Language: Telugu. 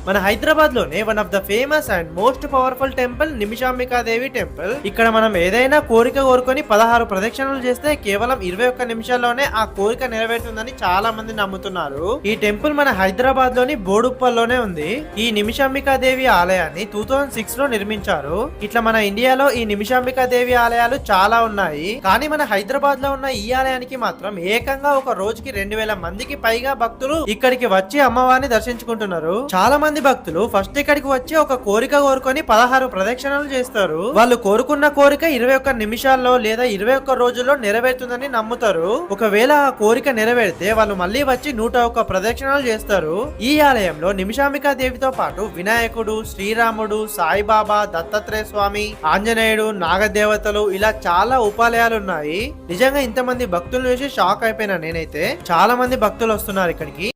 మన హైదరాబాద్ లోనే one of the famous and most powerful temple Nimishambika Devi temple. ఇక్కడ మనం ఏదైనా కోరిక కోరుకొని 16 ప్రదక్షిణలు చేస్తే కేవలం 21 నిమిషాల్లోనే ఆ కోరిక నెరవేరుతుందని చాలా మంది నమ్ముతున్నారు. ఈ టెంపుల్ మన హైదరాబాద్ లోని బోడుప్పల్లోనే ఉంది. ఈ నిమిషాంబికా దేవి ఆలయాన్ని 2006 లో నిర్మించారు. ఇట్లా మన ఇండియాలో ఈ నిమిషాంబికా దేవి ఆలయాలు చాలా ఉన్నాయి. కానీ మన హైదరాబాద్ లో ఉన్న ఈ ఆలయానికి మాత్రం ఏకంగా ఒక రోజుకి 2000 మందికి పైగా భక్తులు ఇక్కడికి వచ్చి అమ్మవారిని దర్శించుకుంటున్నారు. చాలా మంది భక్తులు ఫస్ట్ ఇక్కడికి వచ్చి ఒక కోరిక కోరుకొని 16 ప్రదక్షిణలు చేస్తారు. వాళ్ళు కోరుకున్న కోరిక 21 నిమిషాల్లో లేదా 21 రోజుల్లో నెరవేరుతుందని నమ్ముతారు. ఒకవేళ ఆ కోరిక నెరవేరితే వాళ్ళు మళ్ళీ వచ్చి 101 ప్రదక్షిణలు చేస్తారు. ఈ ఆలయంలో నిమిషాంబికా దేవితో పాటు వినాయకుడు, శ్రీరాముడు, సాయిబాబా, దత్తాత్రేయ స్వామి, ఆంజనేయుడు, నాగదేవతలు ఇలా చాలా ఉపాలయాలు ఉన్నాయి. నిజంగా ఇంతమంది భక్తులు చూసి షాక్ అయిపోయినా నేనైతే. చాలా మంది భక్తులు వస్తున్నారు ఇక్కడికి.